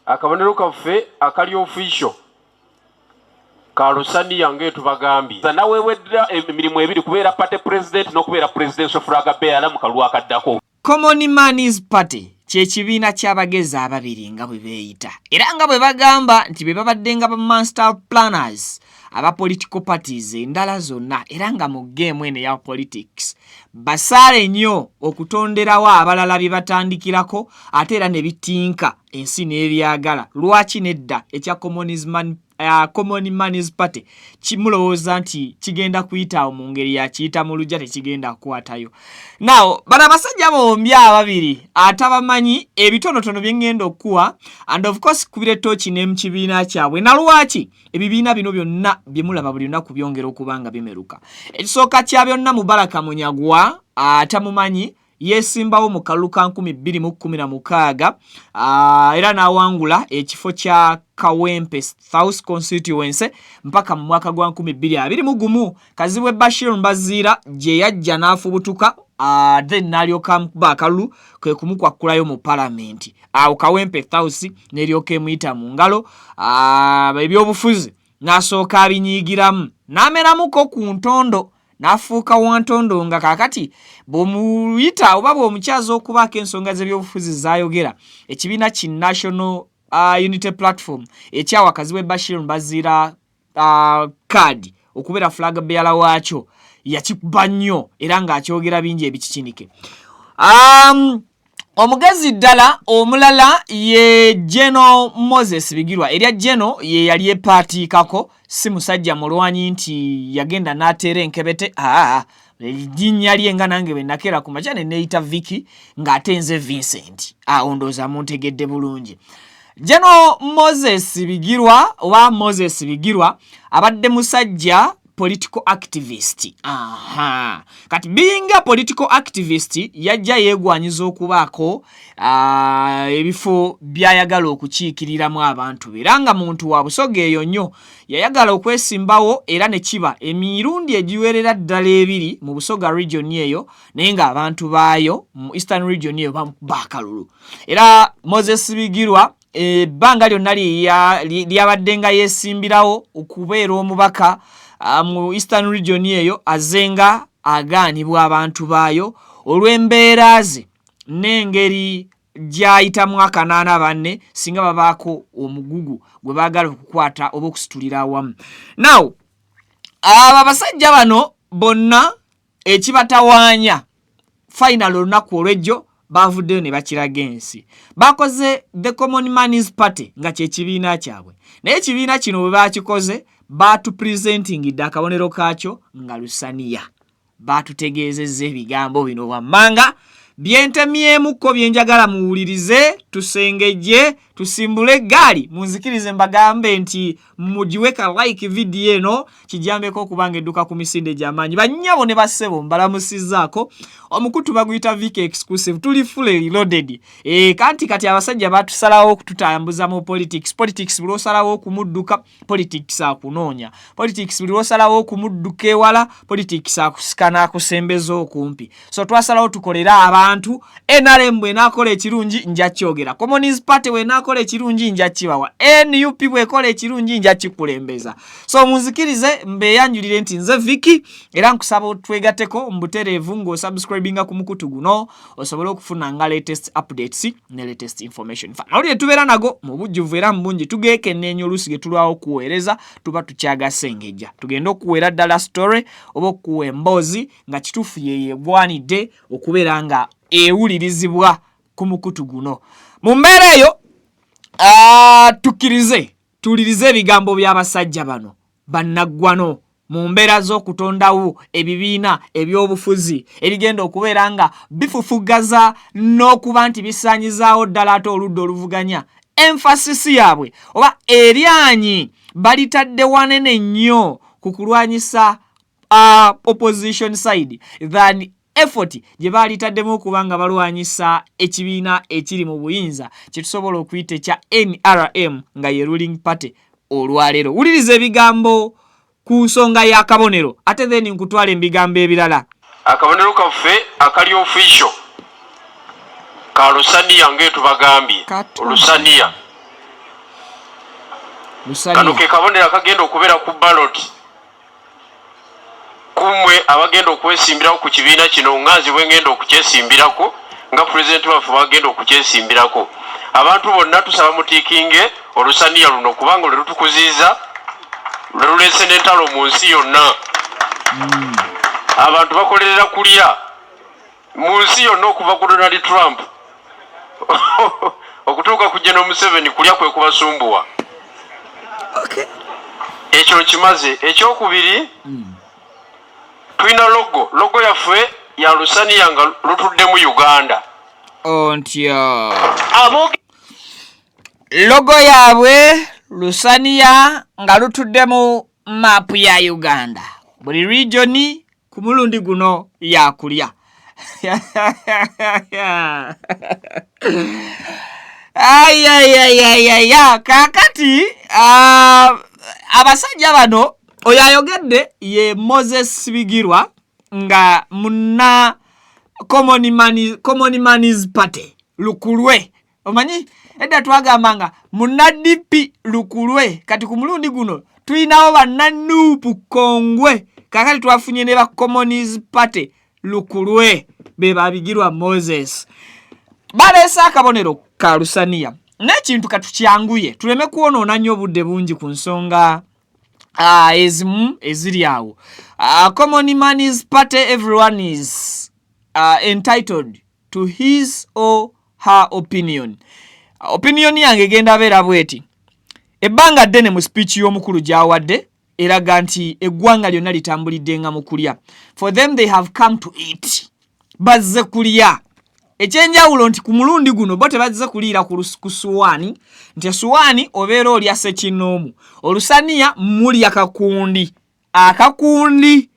akabonero kaffe akali official Karusani yange tubagambye nawe wedda emirimu ebiri kubeera party president n'okubeera presidential flag bearer mu kalwa akaddako. Common Man's Party kyekibiina ky'abagezi ababiri nga bwe beeyita era nga bwe bagamba nti be babadde nga ba master planners aba political parties endala zonna era nga mu game eno ya politics basaale nnyo okutonderawo abalala bye batandikirako ate era ne bitinka ensi n'ebyagala lwaki nedda ekya Common Man's Party kimulowooza nti kigenda kuyita mu ngeri ya kiyita mu lujja tekigenda kukwatayo. Now bano abasajja bombi ababiri atabamanyi ebitonotono bye ngenda okuwa and of course kubire tochi ne mu kibiina kyabwe na lwaki ebibiina bino byonna bye mulaba buli lunaku byongera okubanga bimeruka. Ekisooka kya byonna Mubaraka Munyagwa atamumanyi yesimbawo mu kalulu ka 2016 era n'awangula ekifo kya Kawempe South Constituency mpaka mu mwaka gwa 2021 Kazibwe Bashir Mbazira gye yajja n'afubutuka then n'alyoka mukuba akalulu kwe kumukwakulayo mu parliament awo Kawempe South n'eryoka emuyita mu ngalo ebyobufuzi n'asooka abinyigiramu n'ameramuko ku ntondo nafuuka wantondo nga kakati bw'omuyita oba bw'omukyaza okubaako ensonga z'ebyobufuzi zayogera ekibiina ki National Unity Platform ekyawa Kazibwe Bashir Mbazira card okubeera flag bearer waakyo yakikuba nnyo era ng'akyogera bingi ebikikinike. Omugezi ddala omulala ye General Moses Bigirwa erya General ye yali epaatiikako si musajja mulwanyi nti yagenda n'ateera enkebete ejinnya lye nga nange bwe nakera ku makya ne neeyita Vicky ng'atenze Vincent ondooza muntegedde bulungi. General Moses Bigirwa oba Moses Bigirwa abadde musajja political activist. Kati being a political activist yajja yeegwanyiza okubaako ebifo byayagala okukiikiriramu abantu era nga muntu wa busoga eyo nnyo yayagala okwesimbawo era ne kiba emirundi egiwerera ddala ebiri mu Busoga region eyo naye nga abantu baayo mu Eastern region eyo bamukuba akalulu. Era Moses Bigirwa ebbanga lyonna lyabadde nga yeesimbirawo okubeera omubaka mu Eastern region eyo azenga agaanibwa abantu baayo olw'embeera ze n'engeri gy'ayitamu akanaana banne singa babaako omugugu gwe baagala okukwata oba okusitulira awamu. Now abasajja bano bonna ekibatawaanya final olunaku olw'ejjo bavuddeyo ne bakiraga ensi bakoze the Common Man's Party nga kye kibiina kyabwe naye ekibiina kino bwe bakikoze batupresentingidde akabonero kaakyo nga lusaniya batutegeezezza ebigambo bino wammanga byentemyemukko byenjagala muwulirize tusengejje tusimbule eggaali munzikirize mbagambe nti mugiweka like video eno kijambeko okubanga edduka ku misinde gy'amaanyi bannyabo ne bassebo mbalamusizzaako omukutu baguyita Vicky exclusive tuli fully loaded kati abasajja batusalawo okututambuza mu politics buli osalawo okumudduka politics akunoonya politics buli osalawo okumudduka ewala politics akusikana akusembeza okumpi so twasalawo tukolera abantu NRM bwe nakola ekirungi nja kyogera Communist Party bwe nakola ekirungi nja kibawa NUP bwe kola ekirungi nja kikulembeza so munzikirize mbeyanjulire nti nze Vicky era nkusaba twegateko mbuterevu ngo subscribinga ku mukutu guno osobola okufuna nga latest updates ne latest information nawulire tubeera nago mu bujjuvu era mbungi tugeekennenya oluusi ge tulwawo okuweereza tuba tukyagasengeja tugenda okuweera ddala story oba okuwa emboozi nga kituufu yeegwanidde okubeera nga ewulirizibwa ku mukutu guno mu mbeera eyo tuwulirize ebigambo by'abasajja bano bannaggwano mu mbeera z'okutondawo ebibiina ebyobufuzi ebigenda okubeera nga bifufugaza n'okuba nti bisaanyizaawo ddala ate oludda oluvuganya emphasis yaabwe oba eryanyi balitadde wanene nnyo ku kulwanyisa opposition side than effort gye baalitademu okuba nga balwanyisa ekibiina ekiri mu buyinza kye tusobola okuyita ekya NRM nga ye ruling party olwaleero. Wuliriza ebigambo ku nsonga y'akabonero ate then nkutwala ebigambo ebirala. Akabonero kaffe akali official ka Lusaniya ng'etubagambye Lusaniya kano ke kabonera kagenda okubeera ku ballot kumwe abagenda okwesimbirako ku kibiina kino nganzi bwe ngenda okukyesimbirako nga pulezidenti waffe bagenda okukyesimbirako. Abantu bonna tusaba mutiikinge olusaniya luno kubanga lwe lutukuziiza lwe luleese n'entalo mu nsi yonna. Abantu bakolerera kulya mu nsi yonna okuva ku Donald Trump okutuuka ku General Museveni kulya kwe kubasumbuwa. Ekyo nkimaze. Ekyokubiri tulina logo yaffe ya lusaniya nga lutudde mu Uganda. Ontya logo yaabwe lusaniya nga lutudde mu mapu ya Uganda. Buli regioni ku mulundi guno yakulya. Kakati abasajja bano oyo ayogedde ye Moses Bigirwa nga muna Common Man's Party lukulwe. Omanyi edda twagambanga muna DP lukulwe, kati ku mulundi guno tuyinawo bannanuupu Kongwe, kakati twafunye ne ba Common Party lukulwe be Bigirwa Moses. Baleesa akabonero ka lusaniya n'ekintu katukyanguye tuleme kuwonoona nnyo obudde bungi ku nsonga ezimu eziri awo. Common Man's Party, everyone is entitled to his or her opinion. Opinion yange genda beera bweti. Ebbanga ddene mu speech y'omukulu gy'awadde eraga nti eggwanga lyonna litambulidde nga mu kulya. For them they have come to eat. Bazze kulya. Ekyenjawulo nti ku mulundi guno bo tebazze kuliira ku suwaani, nti suwaani obeera olya ssekinoomu, olusaniya mulya kakundi. Akakundi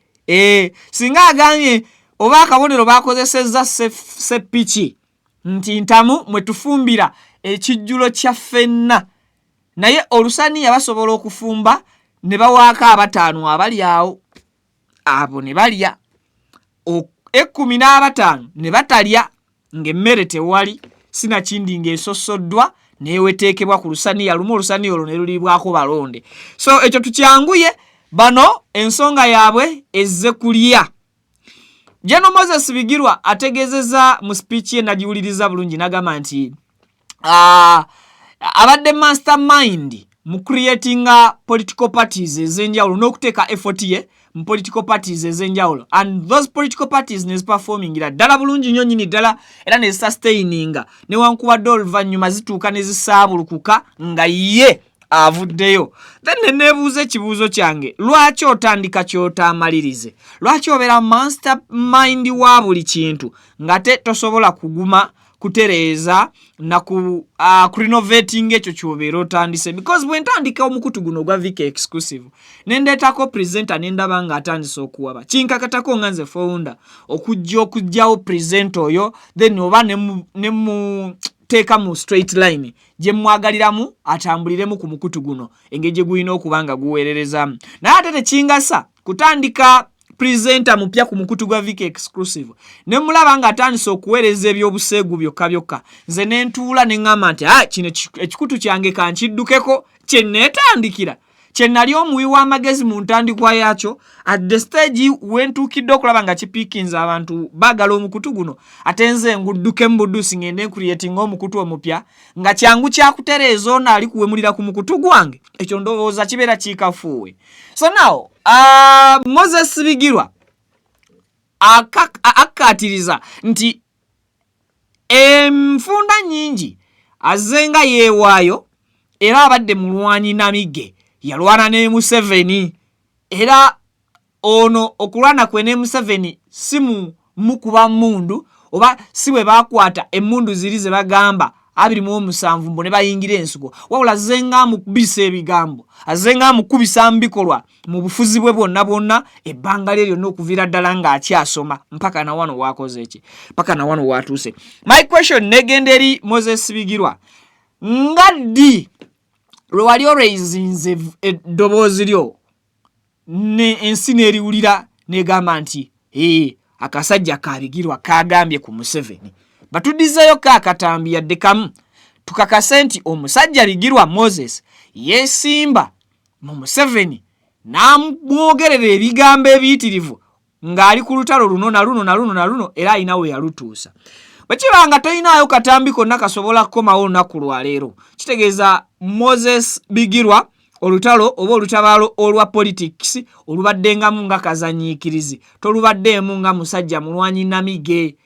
singa aganye oba akabonero bakozesezza seppiki nti ntamu mwe tufumbira ekijjulo kya ffenna, naye olusaniya basobola okufumba ne bawaako abataano abali awo, abo ne balya, 15 ne batalya ng'emmere tewali, sinakindi ng'esosoddwa neeweteekebwa ku lusaniya lumu, olusaniya olwo ne luliibwako balonde. So ekyo tukyanguye, bano ensonga yaabwe ezze kulya. General Moses Bigirwa ategeezezza mu speech ye nagiwuliriza bulungi n'agamba nti abadde mastermind mu creatinga political parties ez'enjawulo n'okuteeka effort ye mu political parties ez'enjawulo, and those political parties ne ziperformingira ddala bulungi nnyo nnyini ddala era ne zisustaininga newankubadde oluvannyuma zituuka ne zisaabulukuka nga ye avuddeyo. Then neebuuza ekibuuzo kyange, lwaki otandika ky'otaamalirize? Lwaki obeera mastermind wa buli kintu ng'ate tosobola kuguma kutereeza na ku renovating ekyo ky'obeera otandise? Because bwe ntandika omukutu guno ogwa Vika Exclusive nendeetako presenter nendaba ng'atandise okuwaba, kinkakatako nga nze founder okugyawo presenter oyo, then oba ne mu teeka mu straight line gye mwagaliramu atambuliremu ku mukutu guno engeri gye gulina okuba nga guweererezamu. Naye ate tekingasa kutandika presenter mupya ku mukutu gwa Vika Exclusive ne mulaba ng'atandise okuweereza ebyobuseegu byokka byokka, nze ne ntuula ne ŋŋamba nti kino ekikutu kyange kankiddukeko kye neetandikira, kye nali omuwi w'amagezi mu ntandikwa yaakyo. At the stage wentuukidde okulaba nga kipiikinze abantu baagala omukutu guno, ate nze ngudduke mu buddusi ngende creatinga omukutu omupya nga kyangu kyakutereeza ono ali kuwemulira ku mukutu gwange, ekyo ndowooza kibeera kiikafuuwe. So now Moses Bigirwa akkaatiriza nti enfunda nnyingi azze nga yeewaayo era abadde mulwanyi namige, yalwana ne Museveni, era ono okulwana kwe ne Museveni si mukuba mundu oba si bwe bakwata emmundu ziri ze bagamba 27 mbo ne bayingira ensugo, wabula azzenga amukubisa ebigambo, azzenga amukubisa mbikolwa mu bufuzi bwe bwonna ebbanga lye lyonna okuviira ddala ng'akyasoma mpaka na wano wakoze eki, mpaka na wano watuuse. My question negenda eri Moses Bigirwa, nga ddi lwe wali oraisinze eddoboozi lyo ne ensi n'eriwulira negamba nti akasajja ka Bigirwa kagambye ku Museveni, batuddizeeyo kaakatambi yadde kamu tukakase nti omusajja Bigirwa Moses yesimba mu Museveni n'amwogerera ebigambo ebiyitirivu ng'ali ku lutalo luno na luno era alina we yalutuusa. Bwe kiba nga tolinaayo katambi konna kasobola kukomawo olunaku lwa leero, kitegeeza Moses Bigirwa olutalo oba olutabaalo olwa politics olubaddengamu nga kazanyiikirizi, tolubaddeemu nga musajja mulwanyi namige.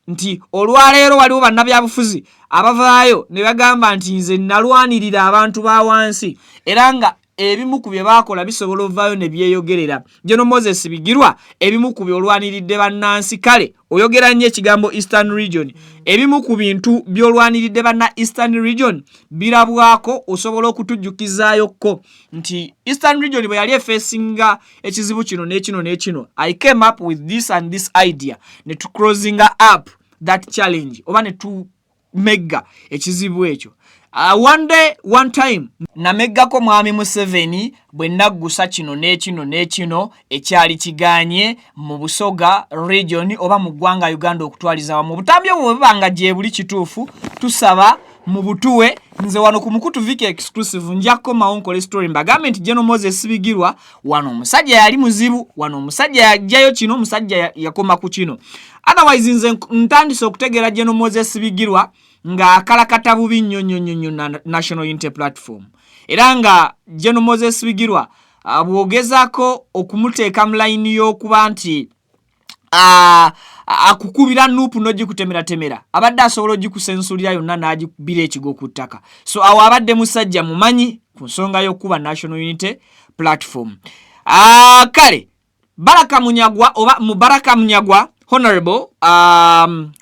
Nti olwaleero waliwo bannabyabufuzi abavaayo ne bagamba nti nze nalwanirira abantu ba wansi, era nga ebimu ku bye baakola bisobola ovaayo ne byeyogerera. General Moses Bigirwa ebimu ku bye olwaniridde bannansi, kale oyogera nnyo ekigambo Eastern Region, ebimu ku bintu by'olwaniridde banna Eastern Region birabwako, osobola okutujjukizaayo nti Eastern Region bwe yali efeesinga ekizibu kino n'ekino, I came up with this and this idea ne tu closing up that challenge oba ne tu mega ekizibu ekyo. One day, one time, nameggako mwami Museveni bwe naggusa kino n'ekino ekyali kiganye mu Busoga region oba mu ggwanga Uganda okutwaliza wamu. Butambi obwo bwebanga gye buli kituufu, tusaba mu butuwe. Nze wano ku Mukutu Viki exclusive njako maonkole story mbagambe nti General Moses Bigirwa wano omusajja yali muzibu, wano omusajja yajjayo kino, omusajja yakoma ku kino. Otherwise nze ntandise okutegeera General Moses Bigirwa nga akalakata bubi nnyo na National Unity Platform. Era nga General Moses Bigirwa bwogezaako okumuteeka mu layini y'okuba nti akukubira nuupu n'ogikutemera, abadde asobola ogikusensulira yonna n'agikubira ekigo ku ttaka. So awo abadde musajja mumanyi ku nsonga y'okuba National Unity Platform. Kale Baraka Munyagwa oba Mubaraka Munyagwa honorable,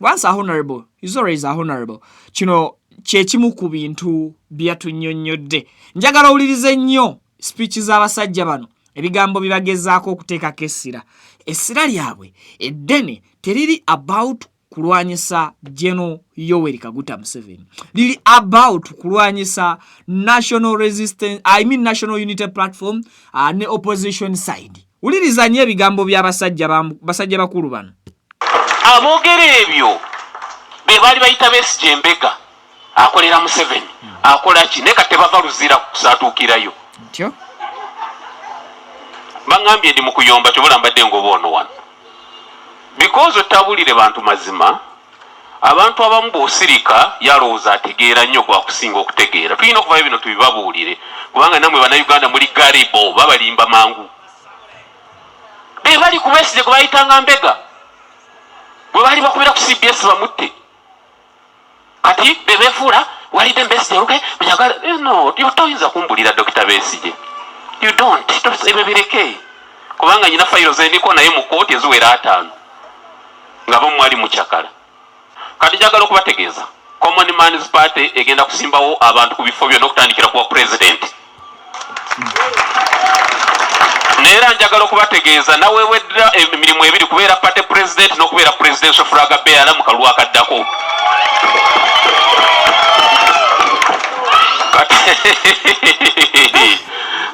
once a honorable, he's always a honorable. Kino kyekimu ku bintu byatunyonnyodde. Njagala owulirize nnyo speech z'abasajja bano, ebigambo bibagezaako okuteekako essira lyabwe eddene teriri about kulwanyisa General Yoweri Kaguta Museveni, liri about kulwanyisa National National Unity Platform ne opposition side. Wuliriza nnyo ebigambo by'abasajja bakulu bano. Aboogera ebyo be baali bayita Besigye Mbega akolera Museveni akola ki ne kate bava luzira kusaatuukirayo ntyo bangambye ndi mu kuyomba kyobola mbadde ngoba ono wano because otabulire bantu mazima abantu abamu b'osirika yalowooza ategeera nnyo gwakusinga okutegeera. Tulina okuvayo bino tubibabuulire kubanga namwe bannayuganda muli galibo babalimba mangu. Be bali ku Besigye gwe bayitanga Mbega bwe bali bakubira ku CBS bamutte kati bebefuula walide Besigye okay no toyinza kumbulira Dr. Besigye, you don't ebebireke kubanga nyina fayiro zendiko naye mu kooti eziwera 5 nga bo mwali mukyakala. Kati njagala okubategeeza Common Man's Party egenda kusimbawo abantu ku bifo byonna okutandikira kuwa president. Neera njagala okubategeeza nawe weddira emirimu ebiri kubeera party president n'okubeera presidential flag bearer mu kalulu akaddako.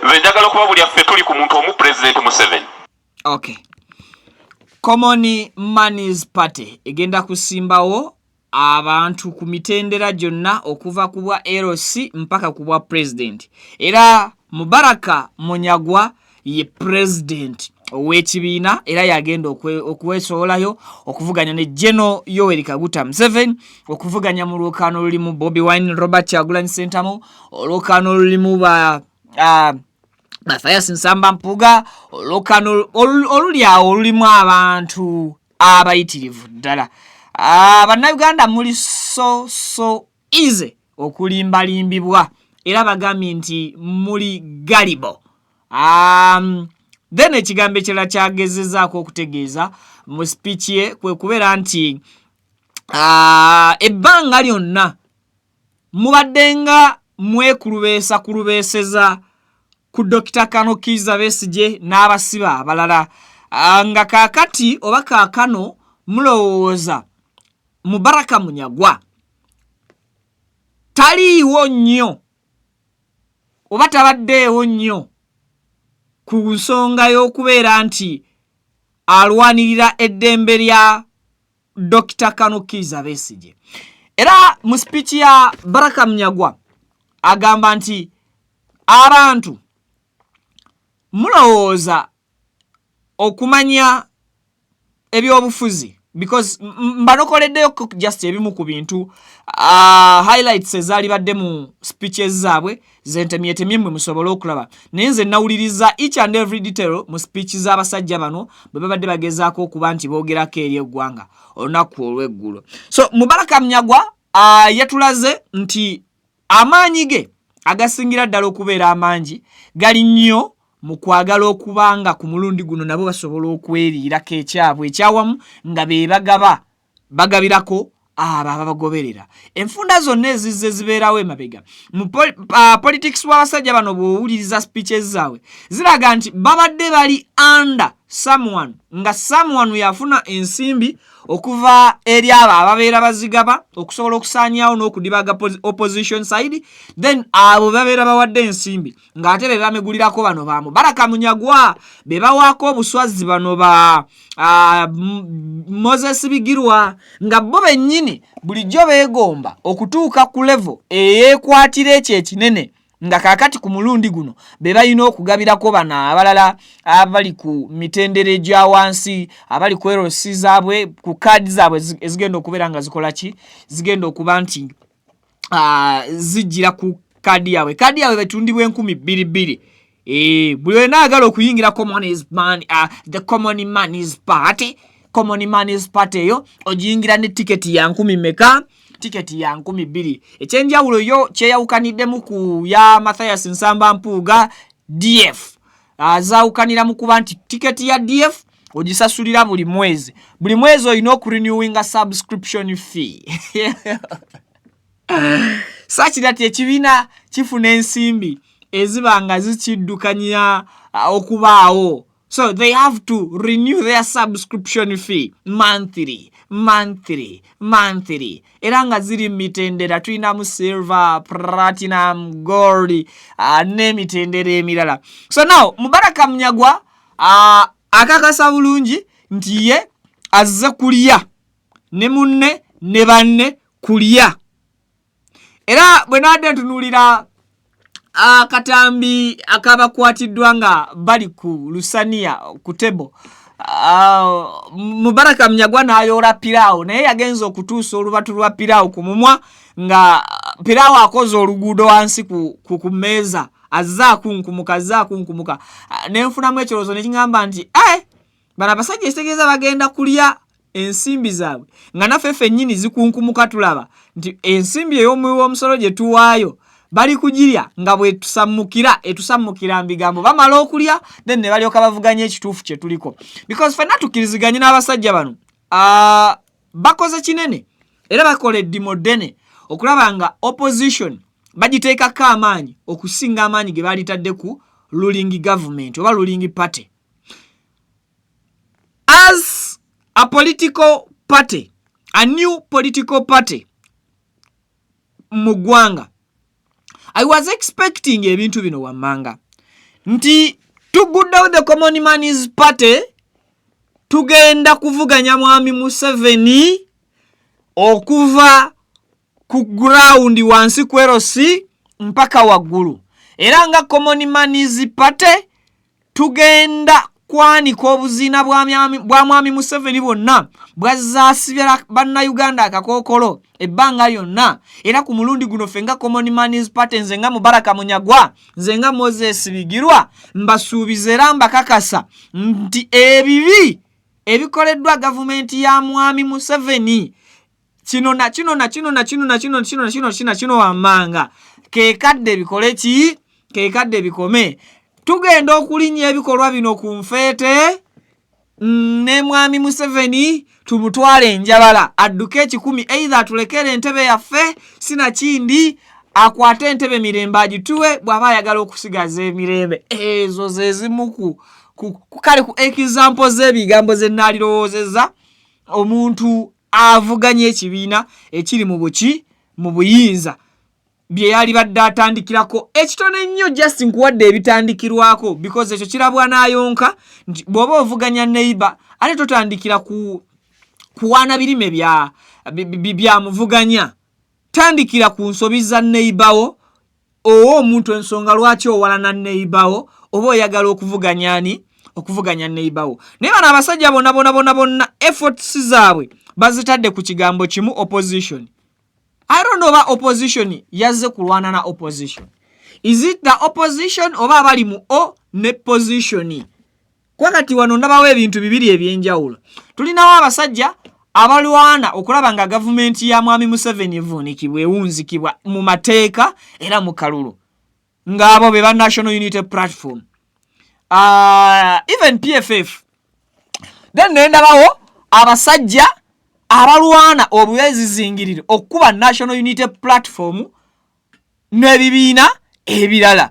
Nze njagala okubabulya ffe tuli ku muntu omu president Museveni. Okay. Common Man's Party egenda kusimbawo abantu ku mitendera gyonna okuva ku bwa LC mpaka ku bwa president. Era Mubaraka Munyagwa ye president ow'ekibiina era yagenda okuwesoolayo okuvuganya ne General Yoweri Kaguta Museveni, okuvuganya mu lwokaano olulimu Bobi Wine, Robert Kyagulanyi Ssentamu, olwokaano olulimu Mathias Nsamba Mpuga, olwokaano oluli awo olulimu abantu abayitirivu ddala. Bannayuganda muli so easy okulimbalimbibwa era bagambye nti muli galibo. Then ekigambo ekirala kyagezezaako okutegeeza mu speech ye kwe kubeera nti ebbanga lyonna mubaddenga kulubeeseza ku Dr. Kano Kizza Besigye n'abasiba abalala nga kaakati oba kaakano mulowooza Mubaraka Munyagwa taliiwo nnyo oba tabaddeewo nnyo ku nsonga y'okubeera nti alwanirira eddembe lya Dr. Kano Kizza Besigye. Era mu speech ya Baraka Munyagwa agamba nti abantu mulowooza okumanya ebyobufuzi because mbanokoleddeyo just ebimu ku bintu highlights ezaali badde mu speeches zaabwe zentemyetemye mmwe musobole okulaba naye nze nawuliriza each and every detail mu speech z'abasajja bano bwe babadde bagezaako okuba nti boogerako eri eggwanga olunaku olw'eggulo. So Mubaraka Munyagwa yatulaze nti amaanyi ge agasingira ddala okubeera amangi gali nnyo mu kwagala okubanga ku mulundi guno nabo basobola okweriirako ekyabwe ekyawamu nga be bagabirako abo ababagoberera. Enfunda zonna ezizze zibeerawo emabega mu politics w'abasajja bano bw'owuliriza speeches zaabwe ziraga nti babadde bali under someone nga someone yafuna ensimbi okuva eri abo ababeera bazigaba okusobola okusaanyaawo n'okudibaga opposition side then abo babeera bawadde ensimbi ng'ate be bamegulirako bano ba Mubaraka Munyagwa be bawaako obuswazi bano ba Moses Bigirwa nga bo bennyini bulijjo beegomba okutuuka ku level eyeekwatira ekyo ekinene nga kakati ku mulundi guno be balina okugabirako bano abalala abali ku mitendere gya wansi abali ku LC zaabwe ku kaadi zaabwe ezigenda okubeera nga zikola ki zigenda okuba nti zijjira ku kaadi yaabwe betundibwa 2,200 buli wena agala okuyingira the common man's party eyo ogiyingira ne tiketi ya 10 meka tiketi ya 2,200 ekyenjawulo yo kyeyawukaniddemu ku ya Mathias Nsamba Mpuuga DF azawukanira mu kuba nti tiketi ya DF ogisasulira buli mwezi olina okurenewinga subscription fee such that ekibiina kifuna ensimbi eziba nga zikiddukanya okubaawo. So they have to renew their subscription fee monthly. Era nga ziri mitendera tulinamu silver, platinum, gold n'emitendera emirala. So now Mubaraka Munyagwa akakasa bulungi nti ye azze kulya ne munne ne banne kulya. Era bwe nadde ntunuulira akatambi akabakwatiddwa nga bali ku lusaniya ku tebo Mubaraka Munyagwa n'ayoola piraawo naye yagenza okutuusa olubatu lwa piraawo ku mumwa nga piraawo akoze oluguudo wansi ku mmeeza azze akunkumuka nenfunamu ekirowoozo ne kingamba nti bano abasajja ekitegeeza bagenda kulya ensimbi zaabwe nga naffe ffennyini zikunkumuka tulaba nti ensimbi ey'omuwi w'omusolo gye tuwaayo bali kugirya nga bwe etusammukira mbigambo bamala okulya then ne balyoka bavuganya ekituufu kye tuliko because ffenna tukkiriziganye n'abasajja bano bakoze kinene era bakola eddimo ddene okulaba nga opposition bagiteekako amaanyi okusinga amaanyi ge baalitadde ku ruling government oba ruling party. As a political party, a new political party mu ggwanga, I was expecting ebintu bino wammanga nti tuguddewo the common man's party tugenda kuvuganya mwami Museveni okuva ku ground wansi ku LC mpaka waggulu era nga common man's party tugenda kwanika obuzina bwa mwami Museveni bwonna bwazaasibira bannayuganda akakookolo ebbanga lyonna era ku mulundi guno fenga common man's party nze nga Mubaraka Munyagwa nze nga Moses Bigirwa mbasuubiza era mbakakasa nti ebibi ebikoleddwa gavumenti ya mwami Museveni kino wammanga keekadde bikole ki keekadde bikome tugenda okulinnya ebikolwa bino ku nfeete ne mwami Museveni tumutwale enjabala adduke ekikumi either atulekere entebe yaffe sinakindi akwate entebe mirembe agituwe bw'aba ayagala okusigaza emirembe ezo ze zimu kale ku example z'ebigambo ze nnaalirowoozezza omuntu avuganya ekibiina ekiri mu buyinza bye yali badde atandikirako ekitone ennyo just nkuwadde ebitandikirwako because ekyo kirabwa n'ayonka nti bw'oba ovuganya neighbor ate totandikira kuwaana birime bya muvuganya tandikira ku nsobi za neighbor wo omuntu ensonga lwaki owalana neighbor oba oyagala okuvuganya neighbor. Naye bano abasajja bonna efforts zaabwe bazitadde ku kigambo kimu, opposition. I don't know about opposition yazze kulwana na opposition. Is it the opposition oba abali mu o ne position? Kwa kati wano ndabawo ebintu bibiri ebyenjawulo. Tulinawo abasajja abalwana okulaba nga gavumenti ya Mwami Museveni evuunikibwa ewunzikibwa mu mateeka era mu kalulu. Ngabo be ba National Unity Platform. Even PFF. Then nendabawo abasajja abalwana obwezizingiriro okuba National Unity Platform n'ebibiina ebirala.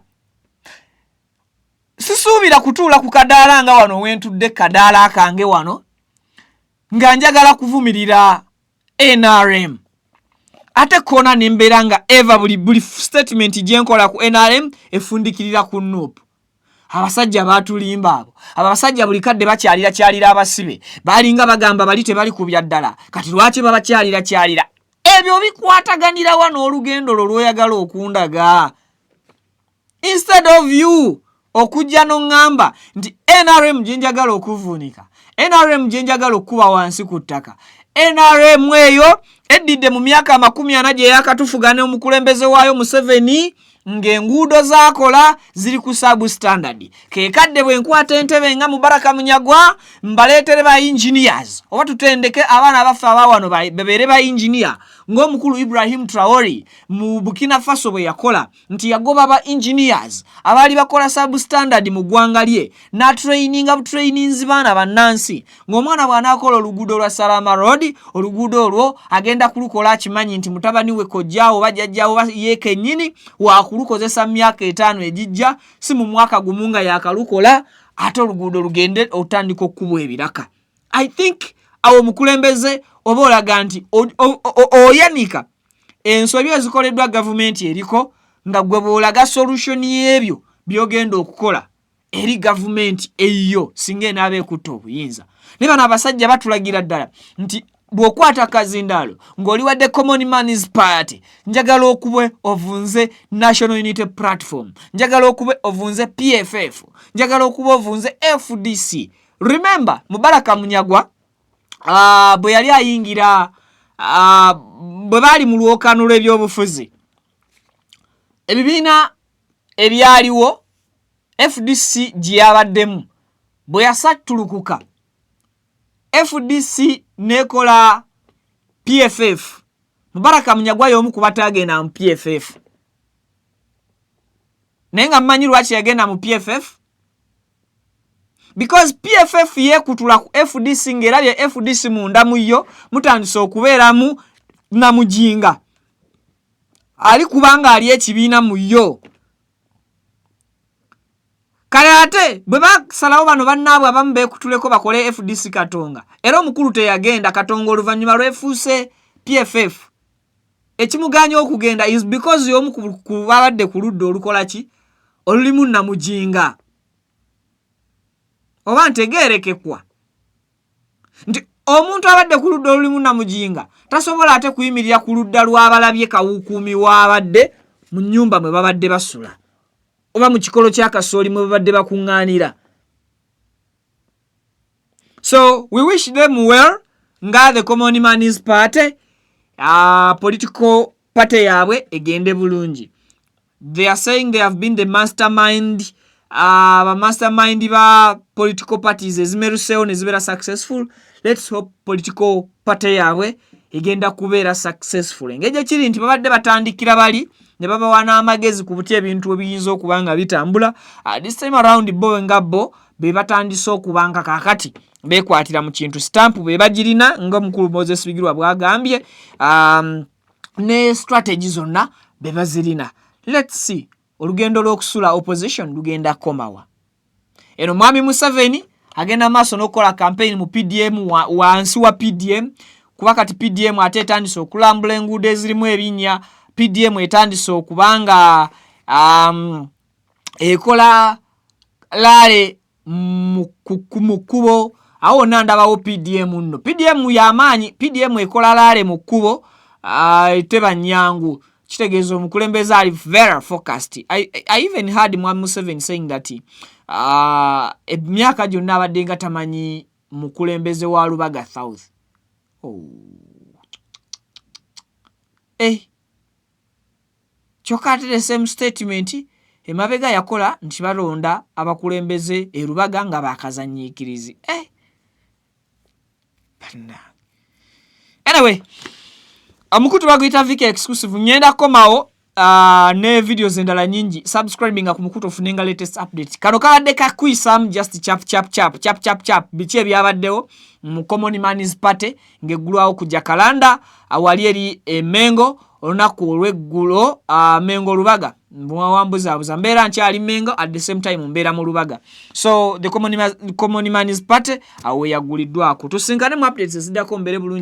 Sisuubira kutuula ku kadaala nga wano wentudde kadaala kange wano nga njagala kuvumirira NRM. Ate kona nembeera nga eva buli statement gyenkola ku NRM efundikirira ku NUP. Abasajja batulimba abo. Abasajja buli kadde bakyalira abasibe. Balinga bagamba bali tebali kubya ddala. Kati lwaki babakyalira. Ebyo bikwataganira wano olugendo lwoyagala okundaga. Instead of you okujja n'ongamba nti NRM gyenjagala okuvuunika. NRM gyenjagala okuba wansi ku ttaka. NRM eyo eddidde mu myaka 40 gye yakatufugane omukulembeze waayo Museveni ng'enguudo zaakola ziri ku substandard. Kekadde bwe nkwata entebe nga Mubaraka Munyagwa mbaleetere ba engineers oba tutendeke abaana abaffe abawano bebeere ba engineer ng'omukulu Ibrahim Traore mu Burkina Faso bwe yakola nti yagoba ba engineers abaali bakola substandard mu ggwanga lye na trainings baana bannansi ng'omwana bw'anaakola oluguudo lwa Salama Road oluguudo olwo agenda kulukola akimanyi nti mutabani we kojjaawo bajjajjaawo yekennyini wakulukozesa myaka 5 ejijja si mu mwaka gumu nga yakalukola ate oluguudo lugende otandika okubwa ebiraka. I think awo mukulembeze oba olaga nti oyanika ensobi ezikoleddwa gavumenti eriko nga gwe bw'olaga solution y'ebyo byogenda okukola eri gavumenti eyo singa enaaba ekutta obuyinza. Ne bano abasajja batulagira ddala nti bw'okwata kazindaalo ng'oli wadde Common Man's Party njagala okubwe ovunze National Unity Platform, njagala okubwe ovunze PFF, njagala okubwe ovunze FDC. Remember Mubaraka Munyagwa bwe yali ayingira bwe baali mu lwokaano lw'ebyobufuzi ebibiina ebyaliwo FDC gye yabaddemu bwe yasattulukuka FDC nekola PFF. Mubaraka Munyagwa y'omu ku batagenda mu PFF. Naye nga mmanyi lwaki yagenda mu PFF? Because PFF yekutula ku FDC ng'erabye FDC munda mu yo mutandise okubeeramu na mujinga. Ali kubanga ali ekibiina mu yo. Kale ate bwe basalawo bano bannaabwe abamu beekutuleko bakole FDC Katonga. Era omukulu teyagenda Katonga oluvannyuma lwefuuse PFF. Ekimuganya okugenda is because y'omu ku babadde ku ludda olukola ki? Olulimu namujinga. Oba ntegeerekekwa. Nti omuntu abadde ku ludda olulimu namujinga tasobola ate kuyimirira ku ludda lw'abalabye kawukuumi w'abadde mu nnyumba mwe babadde basula. Oba mu kikolo kya kasooli mwe babadde bakuŋŋaanira. So we wish them well nga the Common Man's Party political party yaabwe egende bulungi. They are saying they have been the mastermind ba political parties ezimeruseewo ne zibeera successful. Let's hope political party yaabwe egenda kubeera successful. Engeri kiri nti babadde batandikira bali ne babawa n'amagezi ku buti ebintu ebiyinza okuba nga bitambula. This time around bo ngabo be batandise okuba nga kaakati beekwatira mu kintu stamp be bagirina ng'omukulu Moses Bigirwa bw'agambye ne strategy zonna be bazirina. Let's see olugendo lw'okusula opposition lugenda komawa. Eno Mwami Museveni agenda maaso n'okukola campaign mu PDM wansi wa PDM kuba kati PDM ate etandise okulambula enguudo ezirimu ebinnya. PDM etandise okubanga ekola laale mu kkubo awo nandabawo PDM nno. PDM y'amaanyi. PDM ekola laale mu kkubo teba nnyangu. kitegeeza omukulembeze ali very focused. I even heard Mwami Museveni saying that emyaka gyonna abadde nga tamanyi mukulembeze wa Lubaga South. Kyokka ate the same statement emabega yakola nti balonda abakulembeze e Lubaga nga bakazanyiikirizi. Anyway, amukutu baguyita Viki exclusive. Nyenda komawo ne videos endala nyingi. Subscribing ku mukutu ofunenga latest update. Kano kabadde kakwisamu just chap. Biki ebyabaddewo mu Common Man's Party ng'eggulwawo ku Jacaranda awali eri Mengo olunaku olw'eggulo Mengo Lubaga mwawambuzabuza mbeera nkyali Mengo at the same time mbeera mu Lubaga. So the Common Man's Party awo yagguliddwako. Tusinkane mu updates eziddako mbere bulungi.